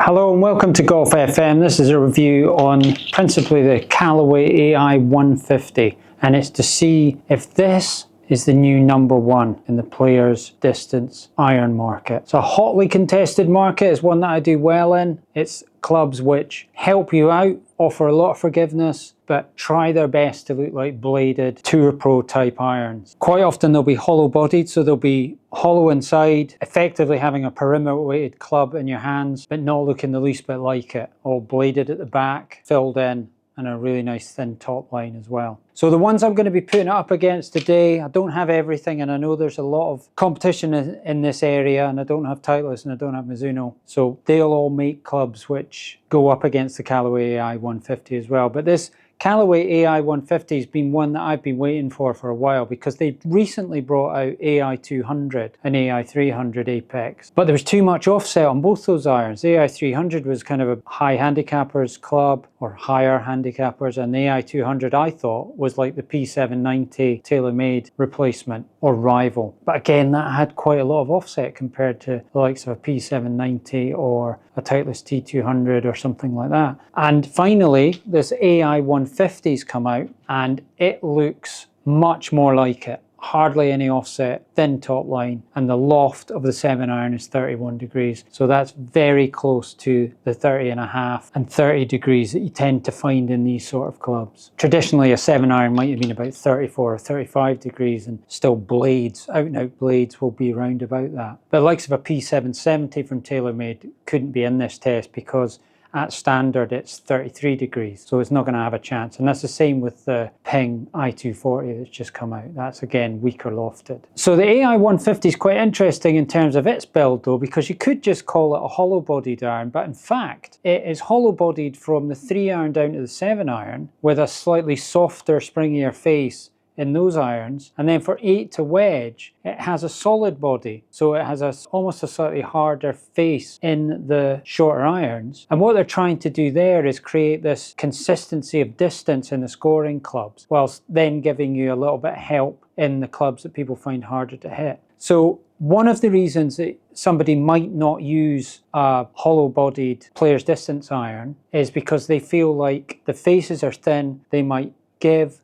Hello and welcome to Golf FM. This is a review on principally the Callaway Ai150, and it's to see if this is the new #1 in the players distance iron market. It's a hotly contested market. It's one that I do well in. It's clubs which help you out, offer a lot of forgiveness, but try their best to look like bladed Tour Pro type irons. Quite often they'll be hollow bodied, so they'll be hollow inside, effectively having a perimeter weighted club in your hands, but not looking the least bit like it. All bladed at the back, filled in, and a really nice thin top line as well. So the ones I'm going to be putting it up against today, I don't have everything, and I know there's a lot of competition in this area, and I don't have Titleist and I don't have Mizuno. So they'll all make clubs which go up against the Callaway Ai150 as well. But this Callaway Ai150 has been one that I've been waiting for a while, because they recently brought out AI200 and AI300 Apex. But there was too much offset on both those irons. The AI300 was kind of a high handicappers club, or higher handicappers, and the AI200 I thought was like the P790 Taylormade replacement or rival. But again, that had quite a lot of offset compared to the likes of a P790 or a Titleist T200 or something like that. And finally, this AI150's come out and it looks much more like it. Hardly any offset, thin top line, and the loft of the 7-iron is 31 degrees. So that's very close to the 30.5 and 30 degrees that you tend to find in these sort of clubs. Traditionally, a 7-iron might have been about 34 or 35 degrees, and still blades, out and out blades, will be around about that. The likes of a P770 from Taylormade couldn't be in this test because at standard it's 33 degrees, so it's not going to have a chance. And that's the same with the Ping I240 that's just come out. That's again weaker lofted. So the AI150 is quite interesting in terms of its build though, because you could just call it a hollow bodied iron, but in fact it is hollow bodied from the 3-iron down to the 7-iron with a slightly softer, springier face in those irons, and then for 8 to wedge it has a solid body, so it has almost a slightly harder face in the shorter irons. And what they're trying to do there is create this consistency of distance in the scoring clubs, whilst then giving you a little bit of help in the clubs that people find harder to hit. So one of the reasons that somebody might not use a hollow-bodied player's distance iron is because they feel like the faces are thin, they might give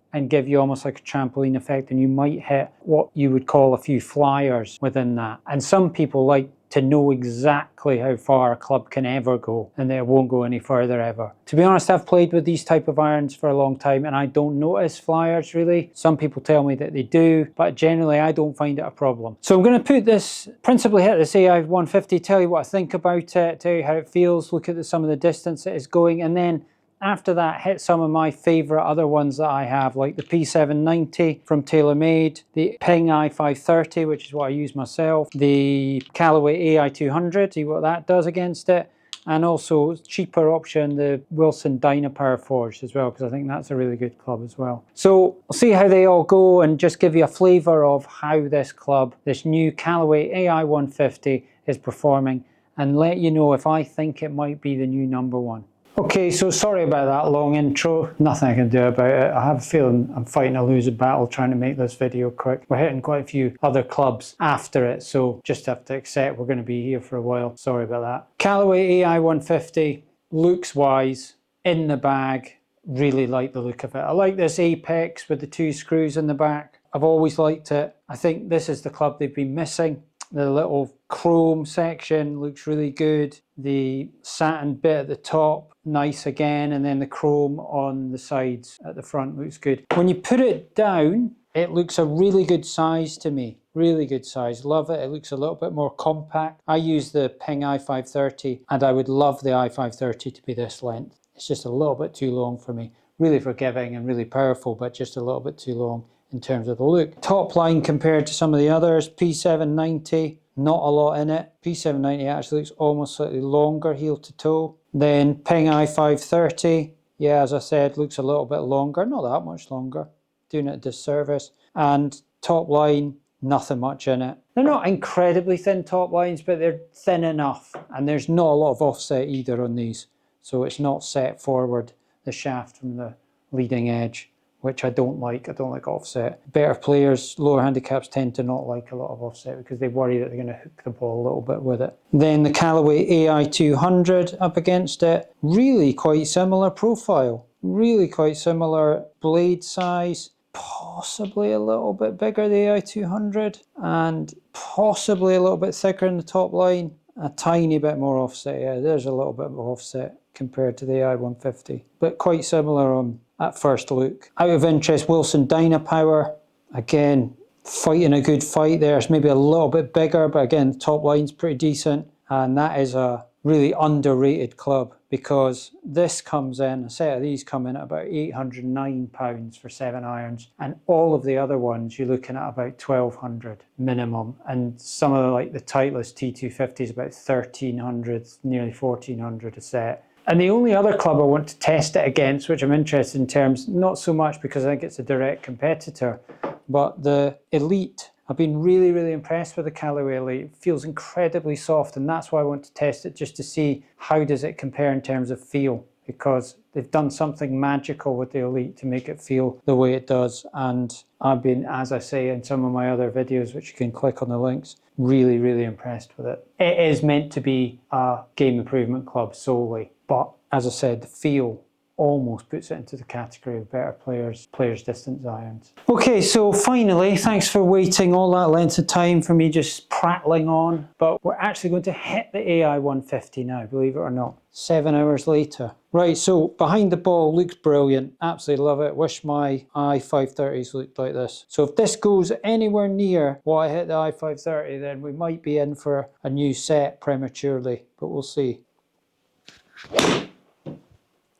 you almost like a trampoline effect, and you might hit what you would call a few flyers within that. And some people like to know exactly how far a club can ever go, and that it won't go any further ever. To be honest, I've played with these type of irons for a long time and I don't notice flyers really. Some people tell me that they do, but generally I don't find it a problem. So I'm going to put this, principally hit this AI150, tell you what I think about it, tell you how it feels, look at some of the distance it is going, and then after that, hit some of my favourite other ones that I have, like the P790 from Taylormade, the Ping I530, which is what I use myself, the Callaway Ai200, see what that does against it, and also cheaper option, the Wilson Dynapower forged as well, because I think that's a really good club as well. So I'll see how they all go and just give you a flavour of how this club, this new Callaway Ai150 is performing, and let you know if I think it might be the new #1. Okay, so sorry about that long intro. Nothing I can do about it. I have a feeling I'm fighting a losing battle trying to make this video quick. We're hitting quite a few other clubs after it, so just have to accept we're going to be here for a while. Sorry about that. Callaway Ai150, looks wise, in the bag, really like the look of it. I like this Apex with the 2 screws in the back. I've always liked it. I think this is the club they've been missing. The little chrome section looks really good. The satin bit at the top, nice again, and then the chrome on the sides at the front looks good. When you put it down, it looks a really good size to me. Really good size, love it. It looks a little bit more compact. I use the Ping i530 and I would love the i530 to be this length. It's just a little bit too long for me. Really forgiving and really powerful, but just a little bit too long in terms of the look. Top line compared to some of the others, P790, not a lot in it. P790 actually looks almost slightly longer heel to toe. Then Ping i530, yeah, as I said, looks a little bit longer, not that much longer, doing it a disservice. And top line, nothing much in it. They're not incredibly thin top lines, but they're thin enough, and there's not a lot of offset either on these, so it's not set forward, the shaft from the leading edge, which I don't like. I don't like offset. Better players, lower handicaps tend to not like a lot of offset because they worry that they're going to hook the ball a little bit with it. Then the Callaway Ai200 up against it. Really quite similar profile. Really quite similar blade size. Possibly a little bit bigger, the Ai200, and possibly a little bit thicker in the top line. A tiny bit more offset. Yeah, there's a little bit of offset compared to the Ai150, but quite similar at first look. Out of interest, Wilson Dynapower, again, fighting a good fight there. It's maybe a little bit bigger, but again, the top line's pretty decent, and that is a really underrated club because this comes in, a set of these come in at about £809 for 7 irons, and all of the other ones you're looking at about 1200 minimum, and some of the Titleist T250 is about 1300, nearly 1400 a set. And the only other club I want to test it against, which I'm interested in terms, not so much because I think it's a direct competitor, but the Elyte. I've been really, really impressed with the Callaway Elyte. It feels incredibly soft, and that's why I want to test it, just to see how does it compare in terms of feel, because they've done something magical with the Elyte to make it feel the way it does. And I've been, as I say in some of my other videos, which you can click on the links, really, really impressed with it. It is meant to be a game improvement club solely, but as I said, the feel almost puts it into the category of better players distance irons. Okay, so finally, thanks for waiting all that length of time for me just prattling on, but we're actually going to hit the Ai150 now, believe it or not, 7 hours later. Right, so behind the ball looks brilliant, absolutely love it. Wish my I530s looked like this. So if this goes anywhere near what I hit the I530, then we might be in for a new set prematurely, but we'll see.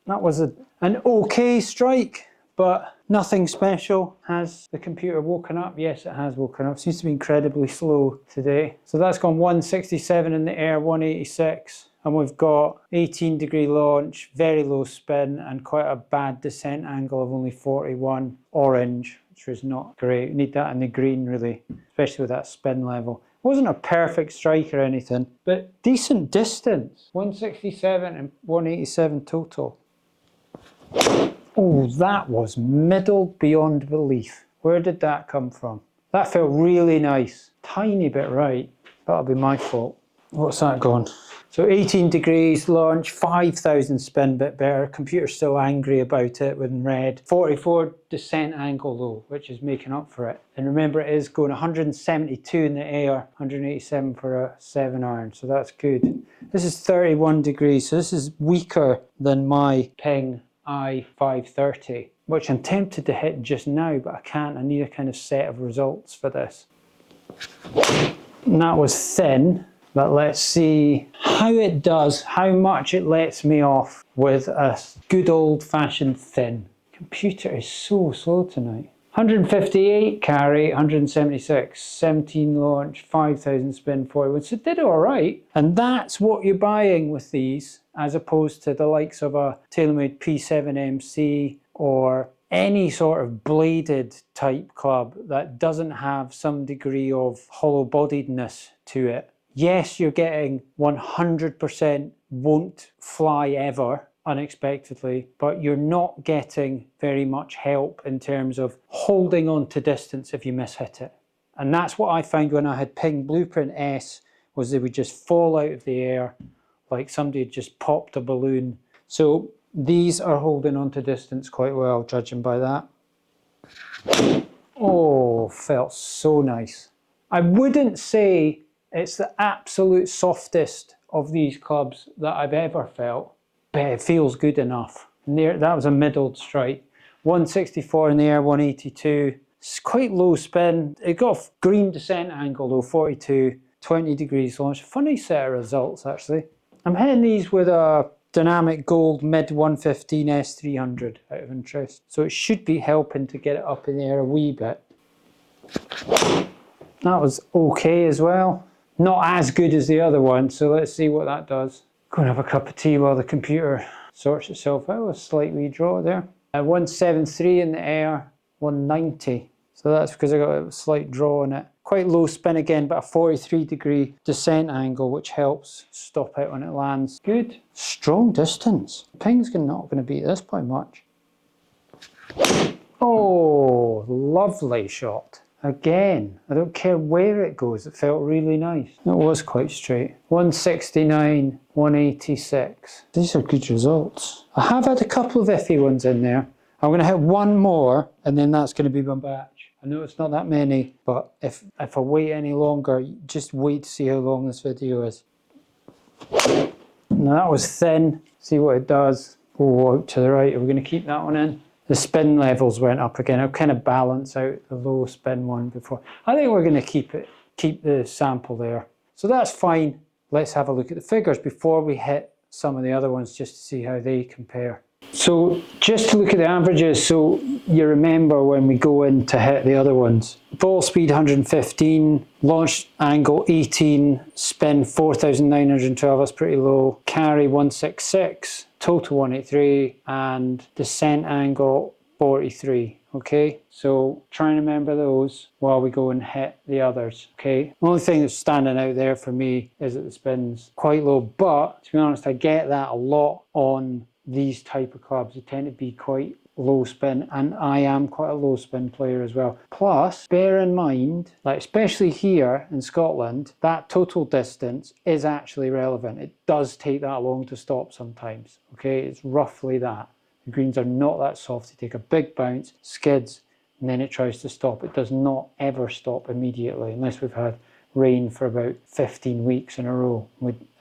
That was an okay strike, but nothing special. Has the computer woken up? Yes, it has woken up. Seems to be incredibly slow today. So that's gone 167 in the air, 186. And we've got 18-degree launch, very low spin, and quite a bad descent angle of only 41. Orange, which is not great. We need that in the green, really, especially with that spin level. It wasn't a perfect strike or anything, but decent distance. 167 and 187 total. Oh, that was middled beyond belief. Where did that come from? That felt really nice. Tiny bit right. That'll be my fault. What's that gone? So 18 degrees launch, 5,000 spin, bit better. Computer's still angry about it with red. 44 descent angle though, which is making up for it. And remember, it is going 172 in the air, 187 for a 7 iron, so that's good. This is 31 degrees, so this is weaker than my Ping I530, which I'm tempted to hit just now, but I can't. I need a kind of set of results for this. And that was thin, but let's see how it does, how much it lets me off with a good old-fashioned thin. Computer is so slow tonight. 158 carry, 176, 17 launch, 5,000 spin, 41. So it did all right. And that's what you're buying with these, as opposed to the likes of a Taylormade P790 or any sort of bladed type club that doesn't have some degree of hollow-bodiedness to it. Yes, you're getting 100% won't fly ever, unexpectedly, but you're not getting very much help in terms of holding on to distance if you mishit it. And that's what I found when I had Ping Blueprint S, was they would just fall out of the air like somebody had just popped a balloon. So these are holding on to distance quite well, judging by that. Oh, felt so nice. I wouldn't say it's the absolute softest of these clubs that I've ever felt, but it feels good enough. That was a middled strike. 164 in the air, 182. It's quite low spin. It got a green descent angle though, 42, 20 degrees launch. Funny set of results actually. I'm hitting these with a Dynamic Gold mid 115 S300 out of interest. So it should be helping to get it up in the air a wee bit. That was okay as well. Not as good as the other one, so let's see what that does. Go and have a cup of tea while the computer sorts itself out. A slight wee draw there. 173 in the air, 190. So that's because I got a slight draw on it. Quite low spin again, but a 43-degree descent angle, which helps stop out when it lands. Good. Strong distance. Ping's not going to beat this by much. Oh, lovely shot. Again, I don't care where it goes, it felt really nice. It was quite straight. 169, 186. These are good results. I have had a couple of iffy ones in there. I'm going to hit one more and then that's going to be my batch. I know it's not that many, but if I wait any longer, just wait to see how long this video is. Now that was thin. See what it does. Oh, out to the right. Are we going to keep that one in? The spin levels went up again. I'll kind of balance out the low spin one before. I think we're going to keep the sample there. So that's fine. Let's have a look at the figures before we hit some of the other ones just to see how they compare. So just to look at the averages, so you remember when we go in to hit the other ones. Ball speed 115, launch angle 18, spin 4,912, that's pretty low. Carry 166, total 183, and descent angle 43. Okay, so try and remember those while we go and hit the others. Okay, the only thing that's standing out there for me is that the spin's quite low, but to be honest, I get that a lot on these type of clubs. They tend to be quite low spin, and I am quite a low spin player as well. Plus, bear in mind, like especially here in Scotland, that total distance is actually relevant. It does take that long to stop sometimes. Okay, it's roughly that. The greens are not that soft. They take a big bounce, skids, and then it tries to stop. It does not ever stop immediately unless we've had rain for about 15 weeks in a row,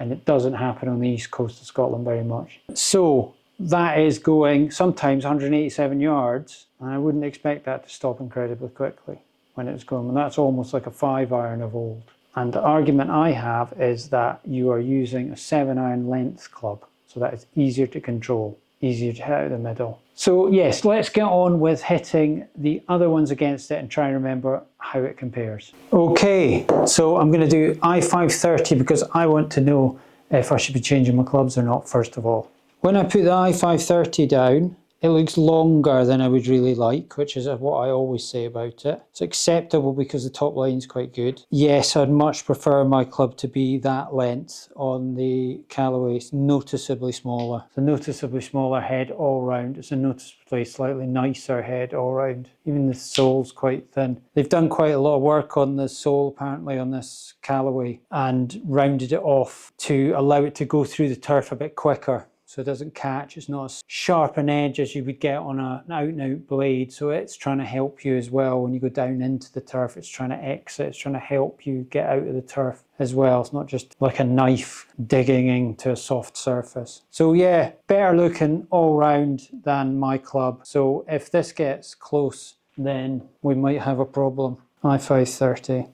and it doesn't happen on the east coast of Scotland very much. So that is going sometimes 187 yards, and I wouldn't expect that to stop incredibly quickly when it's going. And that's almost like a 5-iron of old. And the argument I have is that you are using a 7-iron length club, so that is easier to control, easier to hit out the middle. So yes, let's get on with hitting the other ones against it and try and remember how it compares. Okay, so I'm going to do I530 because I want to know if I should be changing my clubs or not first of all. When I put the I530 down, it looks longer than I would really like, which is what I always say about it. It's acceptable because the top line is quite good. Yes, I'd much prefer my club to be that length on the Callaway. It's noticeably smaller. It's a noticeably smaller head all round. It's a noticeably slightly nicer head all round. Even the sole's quite thin. They've done quite a lot of work on the sole apparently on this Callaway and rounded it off to allow it to go through the turf a bit quicker. So it doesn't catch, it's not as sharp an edge as you would get on an out-and-out blade. So it's trying to help you as well when you go down into the turf. It's trying to exit, it's trying to help you get out of the turf as well. It's not just like a knife digging into a soft surface. So yeah, better looking all round than my club. So if this gets close, then we might have a problem. I530.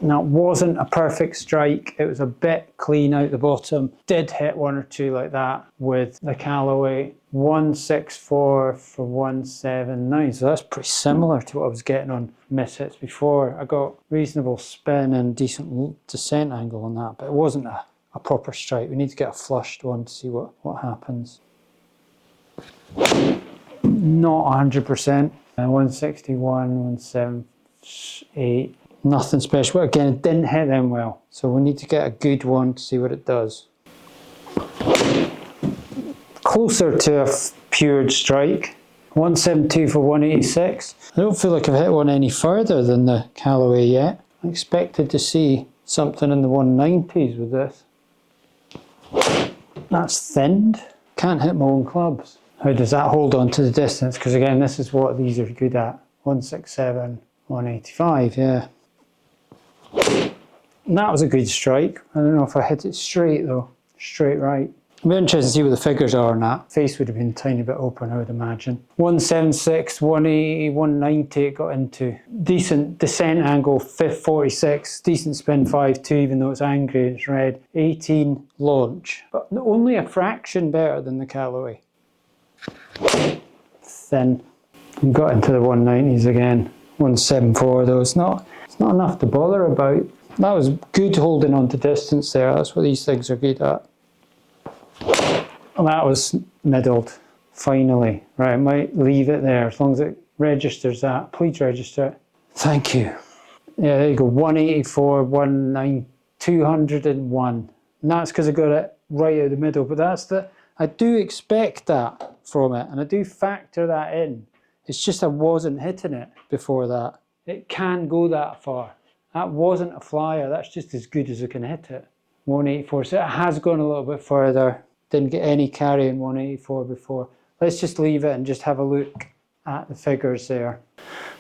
Now, it wasn't a perfect strike. It was a bit clean out the bottom. Did hit one or two like that with the Callaway. 164 for 179. So that's pretty similar to what I was getting on miss hits before. I got reasonable spin and decent descent angle on that, but it wasn't a proper strike. We need to get a flushed one to see what happens. Not 100%. 161, 178. Nothing special. Again, it didn't hit them well. So we need to get a good one to see what it does. Closer to a pure strike. 172 for 186. I don't feel like I've hit one any further than the Callaway yet. I expected to see something in the 190s with this. That's thinned. Can't hit my own clubs. How does that hold on to the distance? Because again, this is what these are good at. 167, 185, yeah. And that was a good strike. I don't know if I hit it straight though. Straight right. I'll be interested to see what the figures are on that. Face would have been a tiny bit open, I would imagine. 176, 180, 190 it got into. Decent descent angle, 46. Decent spin 5.2 even though it's angry and it's red. 18 launch. But only a fraction better than the Callaway. Thin. And got into the 190s again. 174 though. It's not enough to bother about. That was good holding on to distance there. That's what these things are good at. And that was middled, finally. Right, I might leave it there as long as it registers that. Please register it. Thank you. Yeah, there you go. 184, 201. And that's because I got it right out the middle. But I do expect that from it, and I do factor that in. It's just I wasn't hitting it before that. It can go that far. That wasn't a flyer, that's just as good as I can hit it. 184, so it has gone a little bit further. Didn't get any carry in 184 before. Let's just leave it and just have a look at the figures there.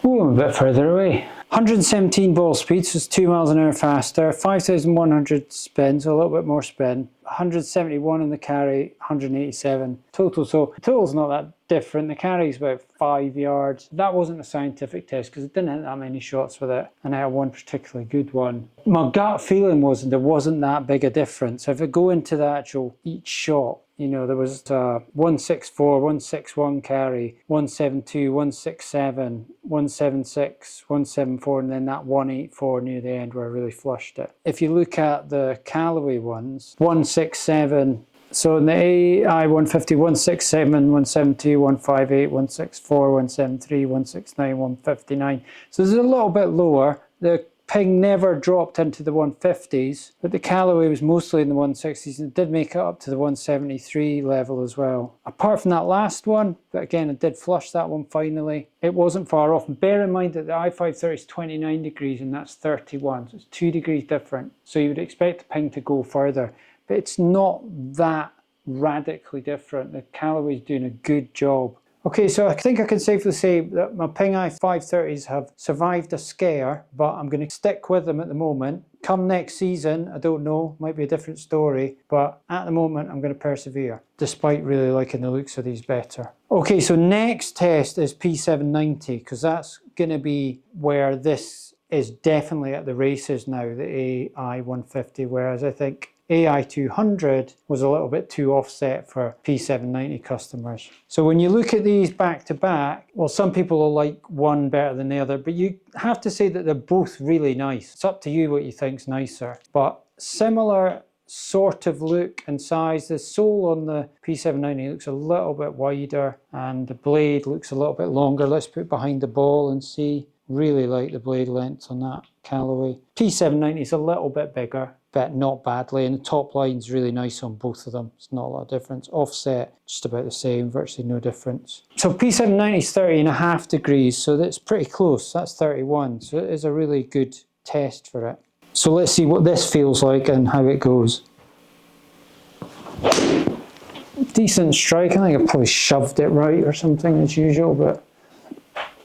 Ooh, I'm a bit further away. 117 ball speed, so it's 2 miles an hour faster. 5,100 spin, so a little bit more spin. 171 in the carry, 187 total. So the total's not that different. The carry's about 5 yards. That wasn't a scientific test because it didn't hit that many shots with it, and I had one particularly good one. My gut feeling was there wasn't that big a difference. If I go into the actual each shot, you know, there was 164, 161 carry, 172, 167, 176, 174, and then that 184 near the end where I really flushed it. If you look at the Callaway ones, 167, so in the Ai150, 167, 172, 158, 164, 173, 169, 159. So this is a little bit lower. The ping never dropped into the 150s, but the Callaway was mostly in the 160s, and it did make it up to the 173 level as well. Apart from that last one, but again, I did flush that one finally, it wasn't far off. And bear in mind that the I530 is 29 degrees and that's 31, so it's 2 degrees different. So you would expect the ping to go further, but it's not that radically different. The Callaway's doing a good job. Okay, so I think I can safely say that my Ping I530s have survived a scare, but I'm going to stick with them at the moment. Come next season, I don't know, might be a different story, but at the moment I'm going to persevere, despite really liking the looks of these better. Okay, so next test is P790, because that's going to be where this is definitely at the races now, the Ai150, whereas I think AI200 was a little bit too offset for P790 customers. So when you look at these back to back, well, some people will like one better than the other, but you have to say that they're both really nice. It's up to you what you think's nicer, but similar sort of look and size. The sole on the P790 looks a little bit wider and the blade looks a little bit longer. Let's put it behind the ball and see. Really like the blade length on that Callaway. P790 is a little bit bigger, but not badly, and the top line's really nice on both of them. It's not a lot of difference. Offset, just about the same, virtually no difference. So P790 is 30.5 degrees, so that's pretty close. That's 31, so it is a really good test for it. So let's see what this feels like and how it goes. Decent strike. I think I probably shoved it right or something as usual, but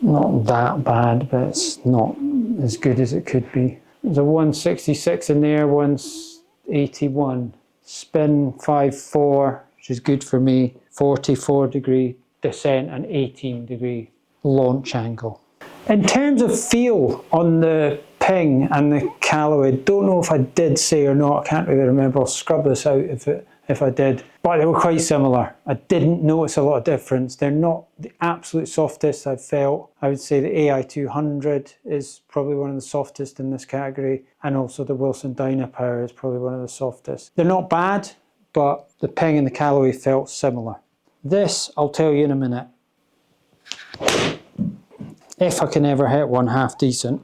not that bad, but it's not as good as it could be. There's a 166 in there, 181. Spin 5.4, which is good for me. 44 degree descent and 18 degree launch angle. In terms of feel on the Ping and the Callaway, don't know if I did say or not, I can't really remember. I'll scrub this out if I did, but they were quite similar. I didn't notice a lot of difference. They're not the absolute softest I've felt. I would say the AI200 is probably one of the softest in this category, and also the Wilson Dynapower is probably one of the softest. They're not bad, but the Ping and the Callaway felt similar. This, I'll tell you in a minute. If I can ever hit one half decent.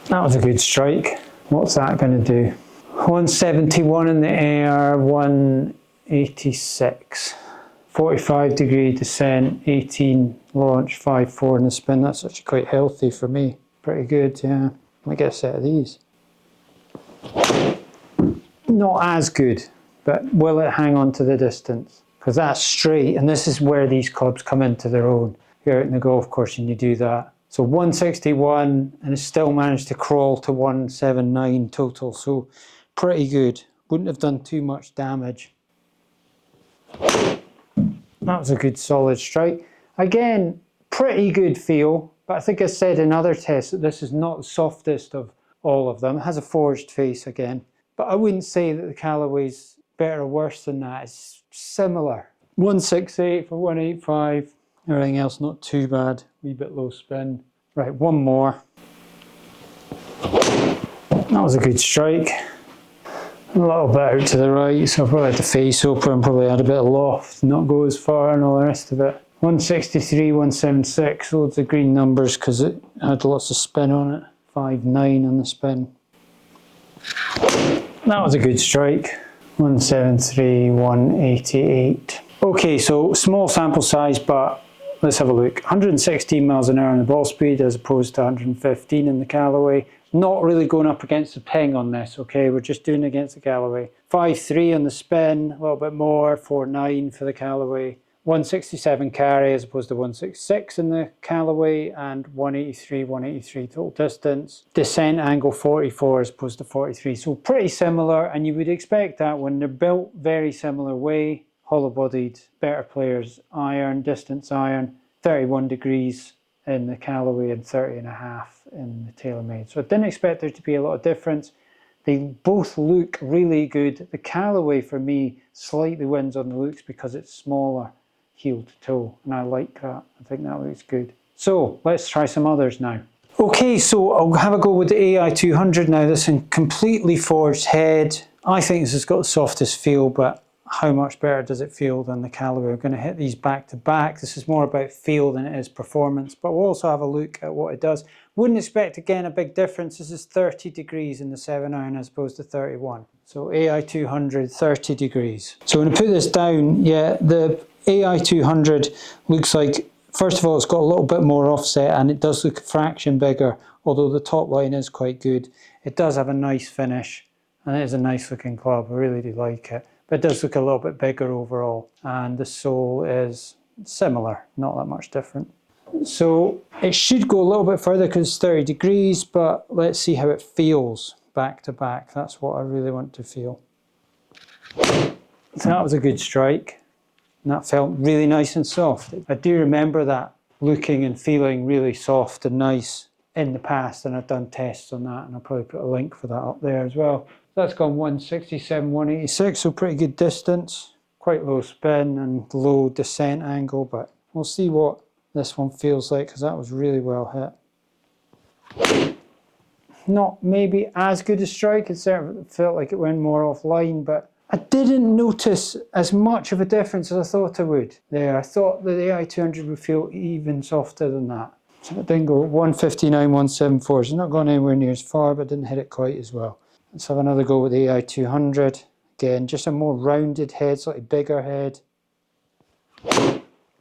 That was a good strike. What's that going to do? 171 in the air, 186. 45 degree descent, 18 launch, 5.4 in the spin. That's actually quite healthy for me. Pretty good, yeah. I might get a set of these. Not as good, but will it hang on to the distance? Because that's straight, and this is where these clubs come into their own. You're out in the golf course and you do that. So 161, and it still managed to crawl to 179 total. So pretty good. Wouldn't have done too much damage. That was a good solid strike. Again, pretty good feel, but I think I said in other tests that this is not the softest of all of them. It has a forged face again, but I wouldn't say that the Callaway's better or worse than that. It's similar. 168 for 185. Everything else not too bad. A wee bit low spin. Right, one more. That was a good strike. A little bit out to the right, so I probably had the face open, probably had a bit of loft, not go as far and all the rest of it. 163, 176, loads of green numbers because it had lots of spin on it. 5.9 on the spin. That was a good strike. 173, 188. Okay, so small sample size, but let's have a look. 116 miles an hour on the ball speed as opposed to 115 in the Callaway. Not really going up against the ping on this, okay? We're just doing against the Callaway. 5.3 on the spin, a little bit more, 4.9 for the Callaway. 167 carry as opposed to 166 in the Callaway, and 183 total distance. Descent angle 44 as opposed to 43, so pretty similar, and you would expect that when they're built very similar way. Hollow bodied, better players, iron, distance iron, 31 degrees in the Callaway and 30.5 in the Taylormade. So I didn't expect there to be a lot of difference. They both look really good. The Callaway for me slightly wins on the looks because it's smaller heel to toe, and I like that. I think that looks good. So let's try some others now. Okay, so I'll have a go with the AI200 now. This is completely forged head. I think this has got the softest feel, but how much better does it feel than the Callaway? We're going to hit these back to back. This is more about feel than it is performance, but we'll also have a look at what it does. Wouldn't expect, again, a big difference. This is 30 degrees in the 7-iron as opposed to 31. So AI200, 30 degrees. So when I put this down, yeah, the AI200 looks like, first of all, it's got a little bit more offset and it does look a fraction bigger, although the top line is quite good. It does have a nice finish and it is a nice looking club. I really do like it. But it does look a little bit bigger overall, and the sole is similar, not that much different. So it should go a little bit further because it's 30 degrees, but let's see how it feels back to back. That's what I really want to feel. So that was a good strike, and that felt really nice and soft. I do remember that looking and feeling really soft and nice in the past, and I've done tests on that, and I'll probably put a link for that up there as well. That's gone 167, 186, so pretty good distance. Quite low spin and low descent angle, but we'll see what this one feels like because that was really well hit. Not maybe as good a strike, it certainly felt like it went more offline, but I didn't notice as much of a difference as I thought I would there. I thought that the AI200 would feel even softer than that. So it didn't go 159, 174, so it's not gone anywhere near as far, but didn't hit it quite as well. Let's have another go with the AI200. Again, just a more rounded head, slightly bigger head.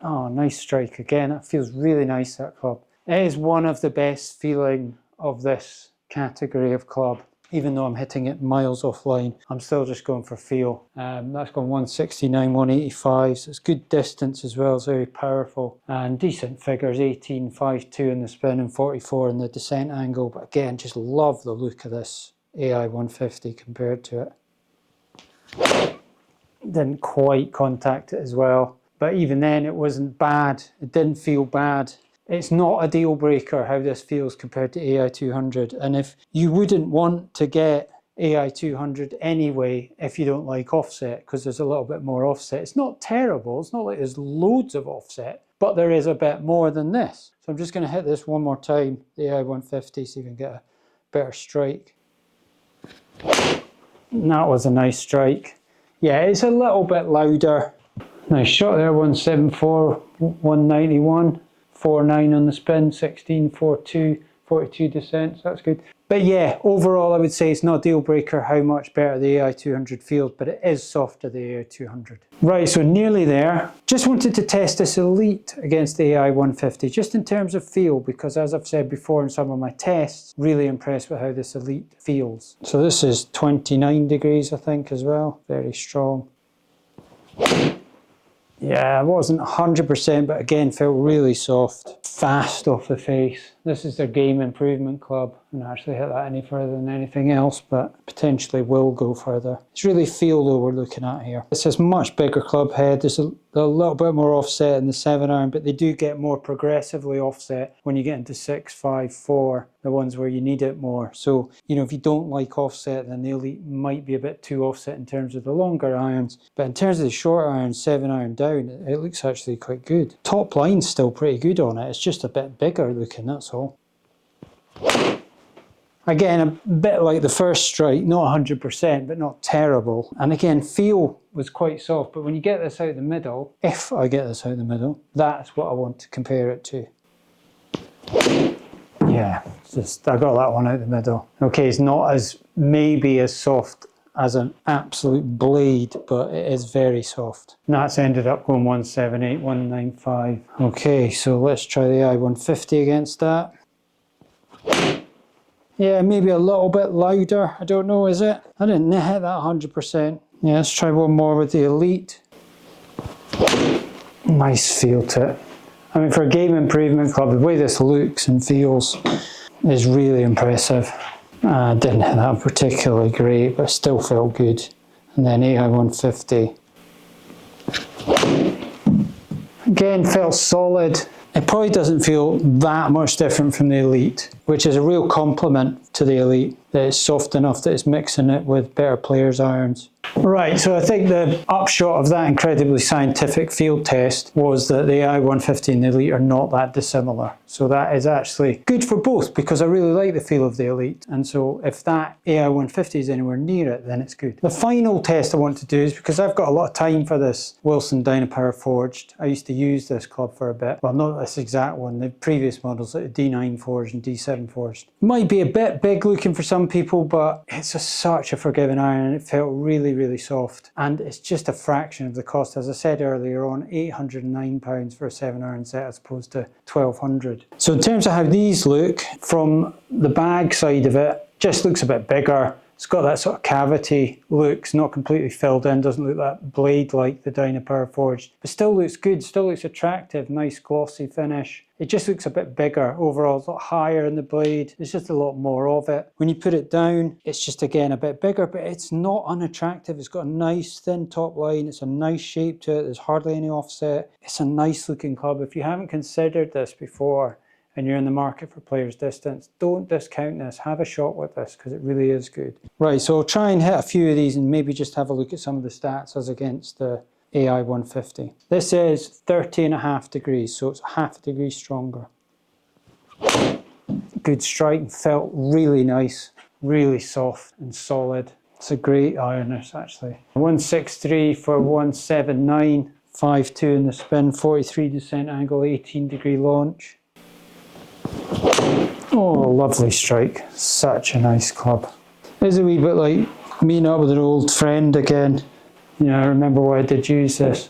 Oh, nice strike again. That feels really nice, that club. It is one of the best feeling of this category of club. Even though I'm hitting it miles offline, I'm still just going for feel. That's gone 169, 185, so it's good distance as well, it's very powerful. And decent figures, 18, 5.2 in the spin and 44 in the descent angle. But again, just love the look of this Ai150 compared to it. Didn't quite contact it as well, but even then it wasn't bad. It didn't feel bad. It's not a deal breaker how this feels compared to AI200, and if you wouldn't want to get AI200 anyway if you don't like offset, because there's a little bit more offset. It's not terrible, it's not like there's loads of offset, but there is a bit more than this. So I'm just going to hit this one more time, the Ai150, so you can get a better strike. And that was a nice strike. Yeah, it's a little bit louder. Nice shot there, 174, 191, 4.9 on the spin, 16, 4.2, 42 descent, so that's good. But yeah, overall I would say it's not a deal breaker how much better the Ai200 feels, but it is softer, the Ai200. Right, so nearly there. Just wanted to test this Elyte against the Ai150, just in terms of feel, because as I've said before in some of my tests, really impressed with how this Elyte feels. So this is 29 degrees, I think, as well. Very strong. Yeah, it wasn't 100%, but again, felt really soft. Fast off the face. This is their game improvement club. I don't actually hit that any further than anything else, but potentially will go further. It's really feel though we're looking at here. This is much bigger club head. There's a little bit more offset in the 7-iron, but they do get more progressively offset when you get into 6, 5, 4, the ones where you need it more. So, you know, if you don't like offset, then the Elyte might be a bit too offset in terms of the longer irons. But in terms of the short iron, 7-iron down, it looks actually quite good. Top line's still pretty good on it. It's just a bit bigger looking, that's all. Again, a bit like the first strike, not 100%, but not terrible. And again, feel was quite soft, but when you get this out the middle, if I get this out the middle, that's what I want to compare it to. Yeah, just I got that one out the middle. Okay, it's not as maybe as soft as an absolute blade, but it is very soft. And that's ended up going 178, 195. Okay, so let's try the I150 against that. Yeah, maybe a little bit louder. I don't know, is it? I didn't hit that 100%. Yeah, let's try one more with the Elyte. Nice feel to it. I mean, for a game improvement club, the way this looks and feels is really impressive. Didn't hit that particularly great, but still felt good. And then AI150. Again, felt solid. It probably doesn't feel that much different from the Elyte, which is a real compliment to the Elyte, that it's soft enough that it's mixing it with better players' irons. Right, so I think the upshot of that incredibly scientific field test was that the AI150 and the Elyte are not that dissimilar. So that is actually good for both, because I really like the feel of the Elyte. And so if that AI150 is anywhere near it, then it's good. The final test I want to do is, because I've got a lot of time for this Wilson Dynapower forged. I used to use this club for a bit. Well, not this exact one, the previous models, like the D9 forged and D7 forged. Might be a bit big looking for some people, but it's such a forgiving iron, and it felt really, really soft. And it's just a fraction of the cost. As I said earlier on, £809 for a 7-iron set as opposed to £1,200. So in terms of how these look, from the bag side of it, just looks a bit bigger. It's got that sort of cavity look, it's not completely filled in, doesn't look that blade like the Dynapower forged, but still looks good, still looks attractive, nice glossy finish. It just looks a bit bigger overall, it's a lot higher in the blade, there's just a lot more of it. When you put it down, it's just again a bit bigger, but it's not unattractive. It's got a nice thin top line, it's a nice shape to it, there's hardly any offset. It's a nice looking club. If you haven't considered this before, and you're in the market for players' distance, don't discount this. Have a shot with this, because it really is good. Right, so I'll try and hit a few of these and maybe just have a look at some of the stats as against the AI150. This is 30.5 degrees, so it's half a degree stronger. Good strike, felt really nice, really soft and solid. It's a great iron, this actually. 163 for 179, 5.2 in the spin, 43 descent angle, 18 degree launch. Oh, lovely strike. Such a nice club. It's a wee bit like meeting up with an old friend again. You know, I remember why I did use this.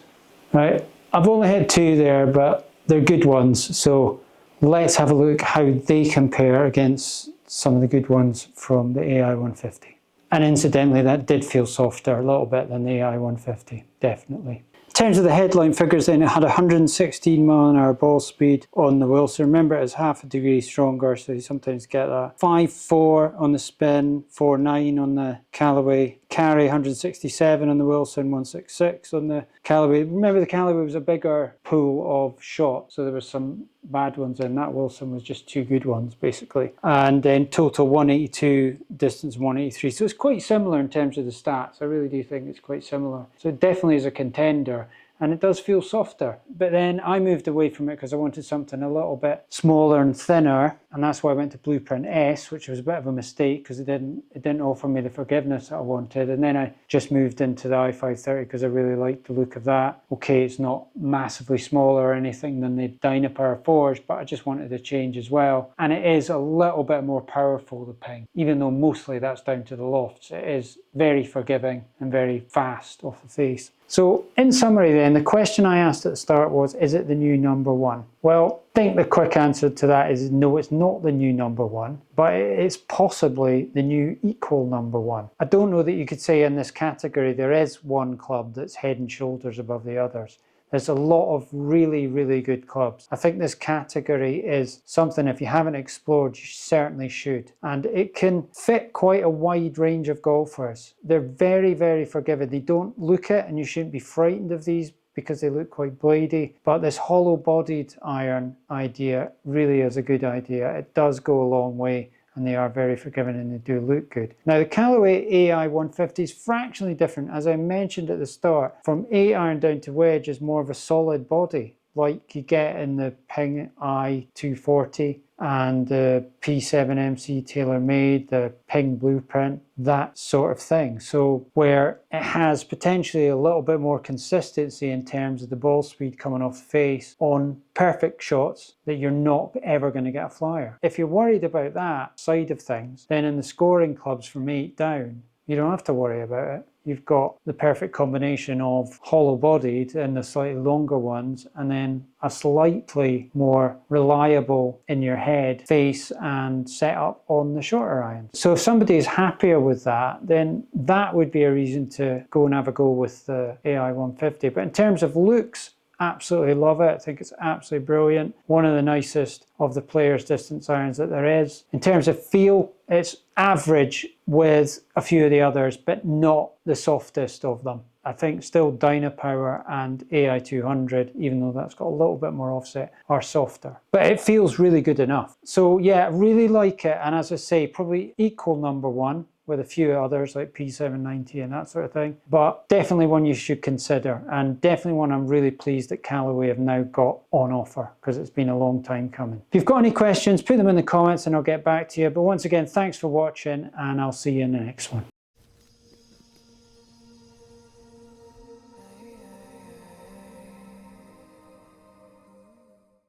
Right, I've only had two there, but they're good ones. So let's have a look how they compare against some of the good ones from the AI150. And incidentally, that did feel softer a little bit than the AI150, definitely. In terms of the headline figures then, it had 116 mph ball speed on the Wilson. Remember, it's half a degree stronger, so you sometimes get that. 5.4 on the spin, 4.9 on the Callaway. Carry 167 on the Wilson, 166 on the Callaway. Remember, the Callaway was a bigger pool of shots, so there were some bad ones in. That Wilson was just two good ones, basically. And then total 182, distance 183. So it's quite similar in terms of the stats. I really do think it's quite similar. So it definitely is a contender. And it does feel softer. But then I moved away from it because I wanted something a little bit smaller and thinner, and that's why I went to Blueprint S, which was a bit of a mistake because it didn't offer me the forgiveness that I wanted. And then I just moved into the I530 because I really liked the look of that. Okay, it's not massively smaller or anything than the Dynapower forged, but I just wanted a change as well. And it is a little bit more powerful, the ping, even though mostly that's down to the lofts. It is very forgiving and very fast off the face. So in summary then, the question I asked at the start was, is it the new number one? Well, I think the quick answer to that is no, it's not the new number one, but it's possibly the new equal number one. I don't know that you could say in this category there is one club that's head and shoulders above the others. There's a lot of really, really good clubs. I think this category is something, if you haven't explored, you certainly should. And it can fit quite a wide range of golfers. They're very, very forgiving. They don't look it, and you shouldn't be frightened of these because they look quite bladey. But this hollow-bodied iron idea really is a good idea. It does go a long way, and they are very forgiving and they do look good. Now the Callaway Ai150 is fractionally different. As I mentioned at the start, from 8-iron down to wedge is more of a solid body, like you get in the Ping I240 and the P790 Taylormade, the Ping Blueprint, that sort of thing. So where it has potentially a little bit more consistency in terms of the ball speed coming off the face on perfect shots that you're not ever going to get a flyer. If you're worried about that side of things, then in the scoring clubs from 8 down, you don't have to worry about it. You've got the perfect combination of hollow-bodied and the slightly longer ones, and then a slightly more reliable in your head face and setup on the shorter irons. So if somebody is happier with that, then that would be a reason to go and have a go with the Ai150. But in terms of looks, absolutely love it. I think it's absolutely brilliant. One of the nicest of the Players distance irons that there is. In terms of feel, it's average with a few of the others, but not the softest of them. I think still Dynapower and AI200, even though that's got a little bit more offset, are softer. But it feels really good enough. So yeah, I really like it. And as I say, probably equal number one with a few others like P790 and that sort of thing. But definitely one you should consider, and definitely one I'm really pleased that Callaway have now got on offer, because it's been a long time coming. If you've got any questions, put them in the comments and I'll get back to you. But once again, thanks for watching, and I'll see you in the next one.